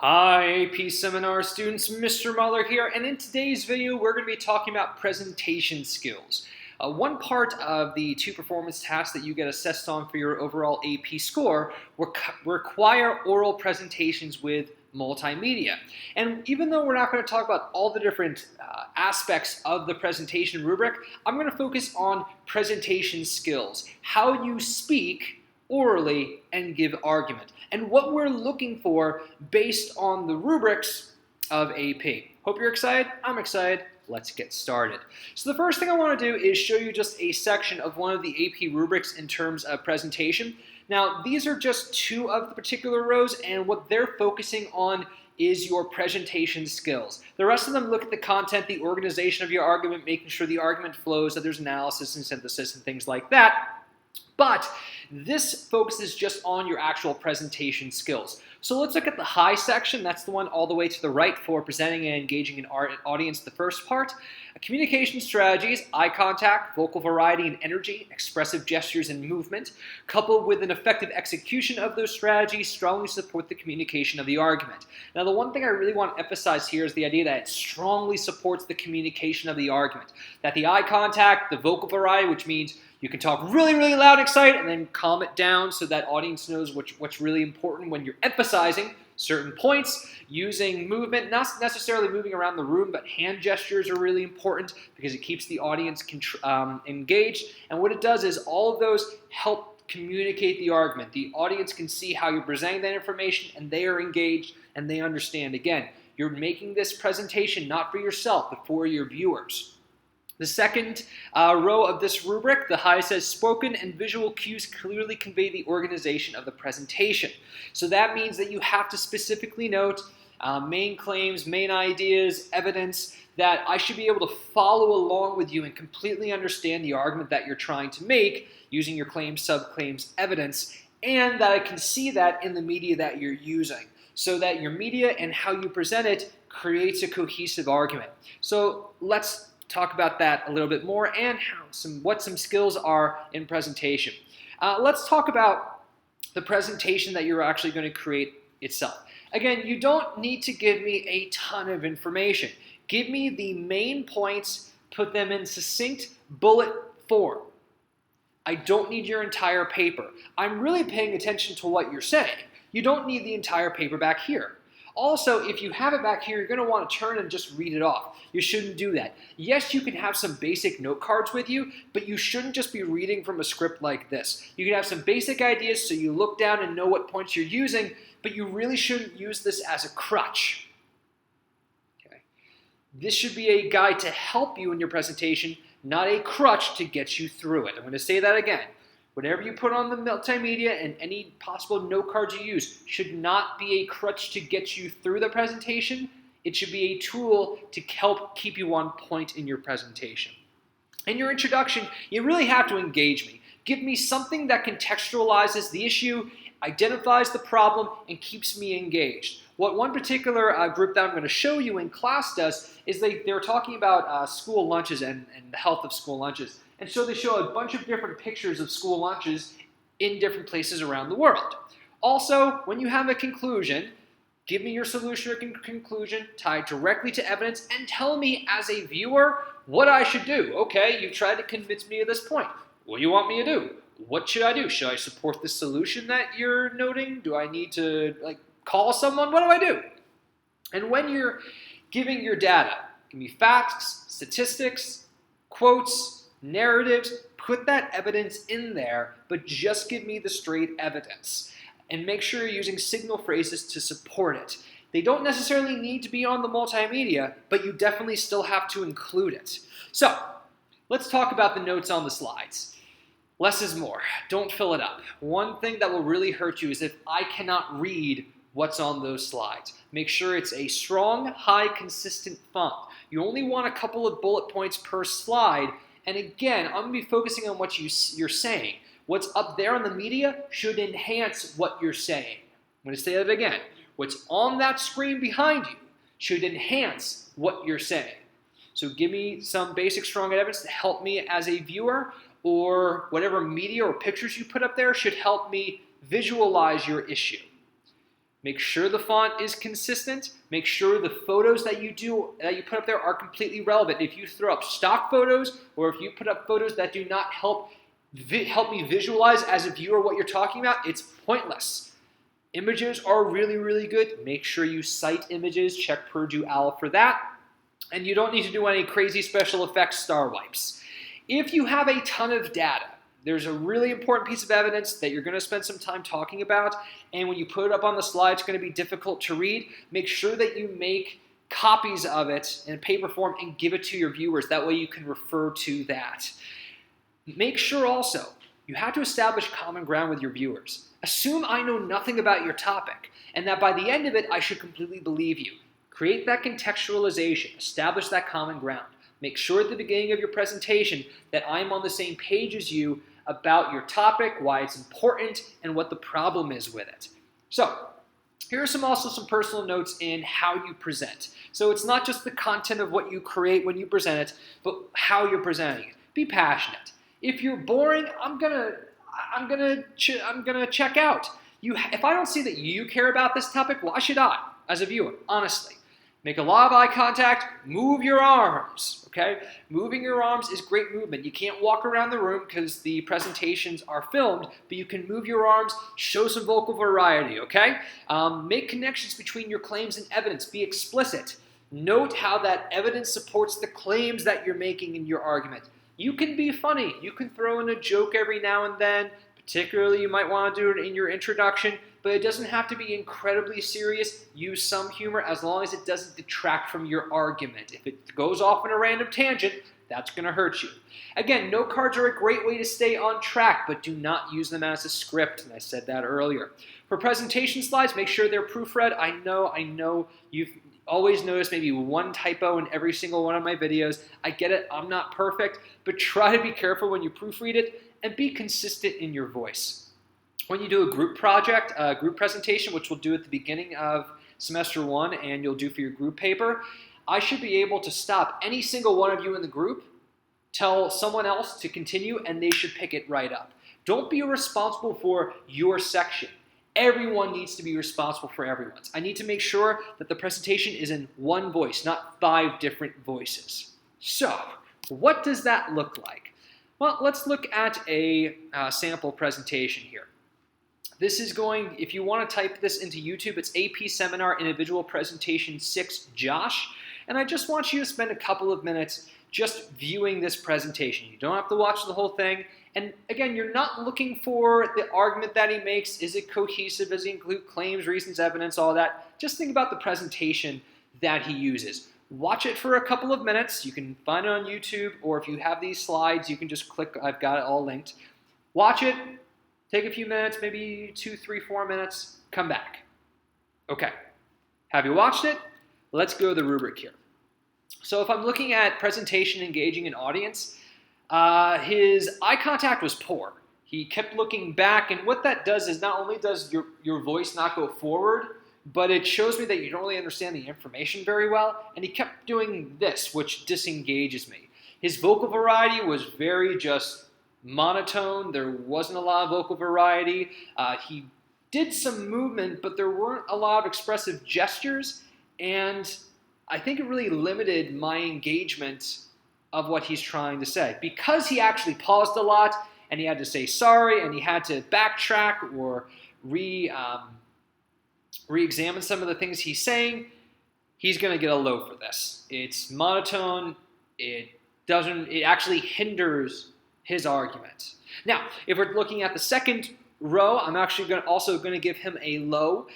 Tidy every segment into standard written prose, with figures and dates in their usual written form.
Hi AP Seminar students, Mr. Muller here, and in today's video we're going to be talking about presentation skills. One part of the two performance tasks that you get assessed on for your overall AP score require oral presentations with multimedia. And even though we're not going to talk about all the different aspects of the presentation rubric, I'm going to focus on presentation skills, how you speak orally and give argument, and what we're looking for based on the rubrics of AP. Hope you're excited. I'm excited. Let's get started. So the first thing I want to do is show you just a section of one of the AP rubrics in terms of presentation. Now, these are just two of the particular rows, and what they're focusing on is your presentation skills. The rest of them look at the content, the organization of your argument, making sure the argument flows, that there's analysis and synthesis and things like that. But this focuses just on your actual presentation skills. So let's look at the high section. That's the one all the way to the right for presenting and engaging an audience, the first part. Communication strategies, eye contact, vocal variety and energy, expressive gestures and movement, coupled with an effective execution of those strategies, strongly support the communication of the argument. Now, the one thing I really want to emphasize here is the idea that it strongly supports the communication of the argument. That the eye contact, the vocal variety, which means you can talk really, really loud and excited and then calm it down so that audience knows what's really important when you're emphasizing certain points. Using movement, not necessarily moving around the room, but hand gestures are really important because it keeps the audience engaged. And what it does is all of those help communicate the argument. The audience can see how you're presenting that information and they are engaged and they understand. Again, you're making this presentation not for yourself, but for your viewers. The second row of this rubric, the high says spoken and visual cues clearly convey the organization of the presentation. So that means that you have to specifically note main claims, main ideas, evidence, that I should be able to follow along with you and completely understand the argument that you're trying to make using your claims, subclaims, evidence, and that I can see that in the media that you're using so that your media and how you present it creates a cohesive argument. So let's talk about that a little bit more and what some skills are in presentation. Let's talk about the presentation that you're actually going to create itself. Again, you don't need to give me a ton of information. Give me the main points, put them in succinct bullet form. I don't need your entire paper. I'm really paying attention to what you're saying. You don't need the entire paper back here. Also, if you have it back here, you're going to want to turn and just read it off. You shouldn't do that. Yes, you can have some basic note cards with you, but you shouldn't just be reading from a script like this. You can have some basic ideas so you look down and know what points you're using, but you really shouldn't use this as a crutch. Okay. This should be a guide to help you in your presentation, not a crutch to get you through it. I'm going to say that again. Whatever you put on the multimedia and any possible note cards you use should not be a crutch to get you through the presentation. It should be a tool to help keep you on point in your presentation. In your introduction, you really have to engage me. Give me something that contextualizes the issue, identifies the problem, and keeps me engaged. What one particular group that I'm going to show you in class does is they were talking about school lunches and the health of school lunches. And so they show a bunch of different pictures of school lunches in different places around the world. Also, when you have a conclusion, give me your solution or conclusion, tie it directly to evidence, and tell me as a viewer what I should do. Okay, you've tried to convince me of this point. What do you want me to do? What should I do? Should I support the solution that you're noting? Do I need to call someone? What do I do? And when you're giving your data, give me facts, statistics, quotes, narratives, put that evidence in there, but just give me the straight evidence. And make sure you're using signal phrases to support it. They don't necessarily need to be on the multimedia, but you definitely still have to include it. So, let's talk about the notes on the slides. Less is more. Don't fill it up. One thing that will really hurt you is if I cannot read what's on those slides. Make sure it's a strong, high, consistent font. You only want a couple of bullet points per slide. And again, I'm going to be focusing on what you're saying. What's up there on the media should enhance what you're saying. I'm going to say that again. What's on that screen behind you should enhance what you're saying. So give me some basic strong evidence to help me as a viewer, or whatever media or pictures you put up there should help me visualize your issue. Make sure the font is consistent. Make sure the photos that you put up there are completely relevant. If you throw up stock photos or if you put up photos that do not help me visualize as a viewer what you're talking about, it's pointless. Images are really, really good. Make sure you cite images. Check Purdue OWL for that. And you don't need to do any crazy special effects star wipes. If you have a ton of data, there's a really important piece of evidence that you're going to spend some time talking about, and when you put it up on the slide, it's going to be difficult to read. Make sure that you make copies of it in paper form and give it to your viewers. That way you can refer to that. Make sure also, you have to establish common ground with your viewers. Assume I know nothing about your topic, and that by the end of it, I should completely believe you. Create that contextualization. Establish that common ground. Make sure at the beginning of your presentation that I'm on the same page as you about your topic, why it's important, and what the problem is with it. So, here are also some personal notes in how you present. So it's not just the content of what you create when you present it, but how you're presenting it. Be passionate. If you're boring, I'm gonna check out. If I don't see that you care about this topic, why should I, as a viewer? Honestly. Make a lot of eye contact, move your arms, okay? Moving your arms is great movement. You can't walk around the room because the presentations are filmed, but you can move your arms, show some vocal variety, okay? Make connections between your claims and evidence. Be explicit. Note how that evidence supports the claims that you're making in your argument. You can be funny. You can throw in a joke every now and then. Particularly, you might want to do it in your introduction, but it doesn't have to be incredibly serious. Use some humor as long as it doesn't detract from your argument. If it goes off on a random tangent, that's going to hurt you. Again, note cards are a great way to stay on track, but do not use them as a script, and I said that earlier. For presentation slides, make sure they're proofread. I know you've always noticed maybe one typo in every single one of my videos. I get it, I'm not perfect, but try to be careful when you proofread it and be consistent in your voice. When you do a group project, a group presentation, which we'll do at the beginning of semester 1 and you'll do for your group paper, I should be able to stop any single one of you in the group, tell someone else to continue, and they should pick it right up. Don't be responsible for your section. Everyone needs to be responsible for everyone's. I need to make sure that the presentation is in one voice, not 5 different voices. So, what does that look like? Well, let's look at a sample presentation here. This is going, if you want to type this into YouTube, it's AP Seminar Individual Presentation 6 Josh. And I just want you to spend a couple of minutes just viewing this presentation. You don't have to watch the whole thing. And again, you're not looking for the argument that he makes. Is it cohesive? Does he include claims, reasons, evidence, all that? Just think about the presentation that he uses. Watch it for a couple of minutes. You can find it on YouTube, or if you have these slides, you can just click, I've got it all linked. Watch it, take a few minutes, maybe 2, 3, 4 minutes, come back. Okay, have you watched it? Let's go to the rubric here. So if I'm looking at presentation engaging an audience, his eye contact was poor. He kept looking back, and what that does is not only does your voice not go forward, but it shows me that you don't really understand the information very well, and he kept doing this, which disengages me. His vocal variety was very just monotone. There wasn't a lot of vocal variety. He did some movement, but there weren't a lot of expressive gestures, and I think it really limited my engagement of what he's trying to say. Because he actually paused a lot, and he had to say sorry, and he had to backtrack or re-examine some of the things he's saying, he's going to get a low for this. It's monotone. It actually hinders his argument. Now, if we're looking at the second row, I'm actually also going to give him a low.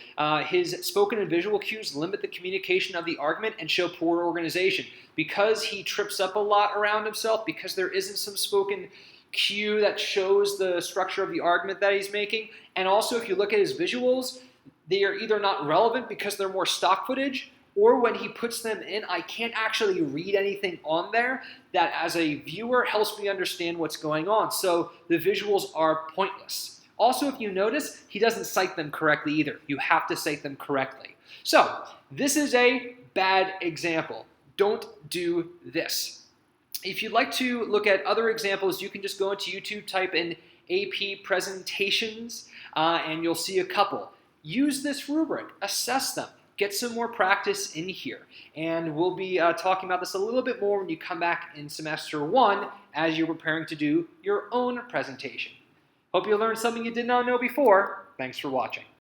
His spoken and visual cues limit the communication of the argument and show poor organization. Because he trips up a lot around himself, because there isn't some spoken cue that shows the structure of the argument that he's making, and also if you look at his visuals, they are either not relevant because they're more stock footage, or when he puts them in, I can't actually read anything on there that as a viewer helps me understand what's going on. So the visuals are pointless. Also, if you notice, he doesn't cite them correctly either. You have to cite them correctly. So this is a bad example. Don't do this. If you'd like to look at other examples, you can just go into YouTube, type in AP presentations, and you'll see a couple. use this rubric, assess them, get some more practice in here. And we'll be talking about this a little bit more when you come back in semester 1 as you're preparing to do your own presentation. Hope you learned something you did not know before. Thanks for watching.